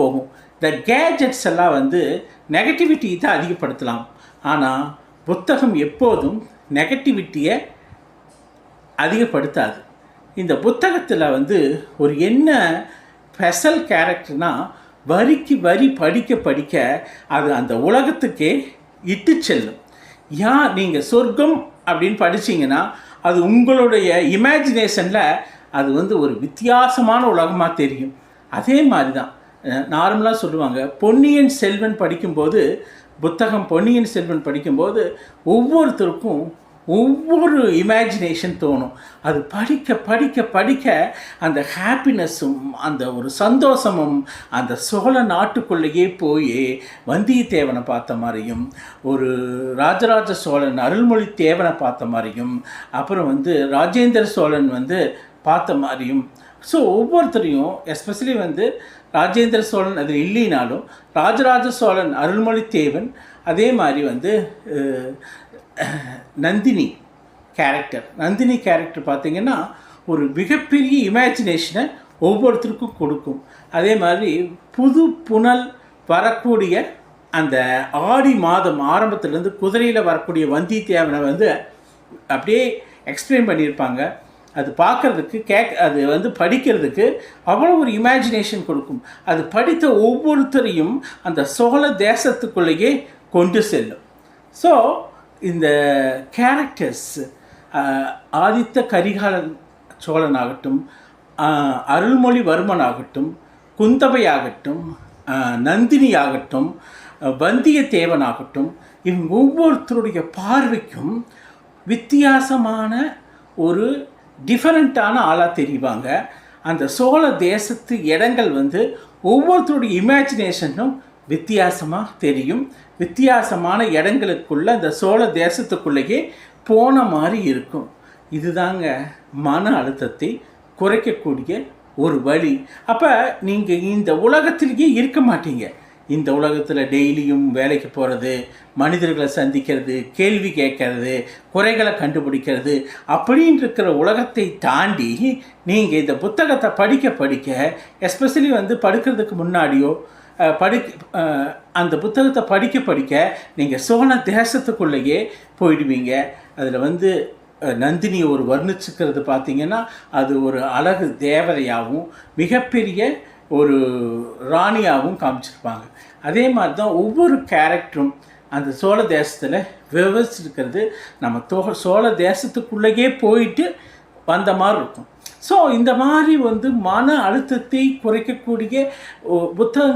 போகும். இந்த கேஜெட்ஸ் எல்லாம் வந்து நெகட்டிவிட்டி தான் அதிகப்படுத்தலாம். ஆனால் புத்தகம் எப்போதும் நெகட்டிவிட்டியை அதிகப்படுத்தாது. இந்த புத்தகத்தில் வந்து ஒரு என்ன ஸ்பெஷல் கேரக்டர்னால், வரிக்கு வரி படிக்க படிக்க அது அந்த உலகத்துக்கே இட்டு செல்லும். நீங்கள் சொர்க்கம் அப்படின்னு படிச்சிங்கன்னா அது உங்களுடைய இமேஜினேஷனில் அது வந்து ஒரு வித்தியாசமான உலகமாக தெரியும். அதே மாதிரி தான் நார்மலாக சொல்லுவாங்க, பொன்னியின் செல்வன் படிக்கும்போது, புத்தகம் பொன்னியின் செல்வன் படிக்கும்போது ஒவ்வொருத்தருக்கும் ஒவ்வொரு இமேஜினேஷன் தோணும். அது படிக்க படிக்க படிக்க அந்த ஹாப்பினஸும் அந்த ஒரு சந்தோஷமும் அந்த சோழ நாட்டுக்குள்ளேயே போய் வந்தியத்தேவனை பார்த்த மாதிரியும், ஒரு ராஜராஜ சோழன் அருள்மொழித்தேவனை பார்த்த மாதிரியும், அப்புறம் வந்து ராஜேந்திர சோழன் வந்து பார்த்த மாதிரியும். ஸோ ஒவ்வொருத்தரையும் எஸ்பெஷலி வந்து ராஜேந்திர சோழன் அதில் இல்லைனாலும் ராஜராஜ சோழன் அருள்மொழித்தேவன், அதே மாதிரி வந்து நந்தினி கேரக்டர் பார்த்திங்கன்னா ஒரு மிகப்பெரிய இமேஜினேஷனை ஒவ்வொருத்தருக்கும் கொடுக்கும். அதே மாதிரி புது புனல் வரக்கூடிய அந்த ஆடி மாதம் ஆரம்பத்துலேருந்து குதிரையில் வரக்கூடிய வந்தியத்தேவனை வந்து அப்படியே எக்ஸ்பிளைன் பண்ணியிருப்பாங்க. அது பார்க்குறதுக்கு அது வந்து படிக்கிறதுக்கு அவ்வளோ ஒரு இமேஜினேஷன் கொடுக்கும். அது படித்த ஒவ்வொருத்தரையும் அந்த சோழ தேசத்துக்குள்ளேயே கொண்டு செல்லும். ஸோ இந்த கேரக்டர்ஸ் ஆதித்த கரிகாலன் சோழன் ஆகட்டும், அருள்மொழிவர்மன் ஆகட்டும், குந்தவை ஆகட்டும், நந்தினி ஆகட்டும், வந்தியத்தேவன் ஆகட்டும், இவங்க ஒவ்வொருத்தருடைய பார்வைக்கும் வித்தியாசமான ஒரு டிஃபரெண்ட்டான ஆளாக தெரிவாங்க. அந்த சோழ தேசத்து இடங்கள் வந்து ஒவ்வொருத்தருடைய இமேஜினேஷனும் வித்தியாசமாக தெரியும். வித்தியாசமான இடங்களுக்குள்ள அந்த சோழ தேசத்துக்குள்ளேயே போன மாதிரி இருக்கும். இதுதாங்க மன அழுத்தத்தை குறைக்கக்கூடிய ஒரு வழி. அப்போ நீங்கள் இந்த உலகத்திலேயே இருக்க மாட்டீங்க. இந்த உலகத்தில் டெய்லியும் வேலைக்கு போகிறது, மனிதர்களை சந்திக்கிறது, கேள்வி கேட்கறது, குறைகளை கண்டுபிடிக்கிறது அப்படின்னு இருக்கிற உலகத்தை தாண்டி நீங்கள் இந்த புத்தகத்தை படிக்க படிக்க, எஸ்பெஷலி வந்து படுக்கிறதுக்கு முன்னாடியோ அந்த புத்தகத்தை படிக்க படிக்க நீங்கள் சோழ தேசத்துக்குள்ளேயே போயிடுவீங்க. அதில் வந்து நந்தினி ஒரு வர்ணிச்சுக்கிறது பார்த்திங்கன்னா அது ஒரு அழகு தேவதையாகவும் மிகப்பெரிய ஒரு ராணியாகவும் காமிச்சிருப்பாங்க. அதே மாதிரி தான் ஒவ்வொரு கேரக்டரும் அந்த சோழ தேசத்தில் விவரிச்சிருக்கிறது நம்ம சோழ தேசத்துக்குள்ளேயே போயிட்டு வந்த மாதிரி இருக்கும். ஸோ இந்த மாதிரி வந்து மன அழுத்தத்தை குறைக்கக்கூடிய புத்தகம்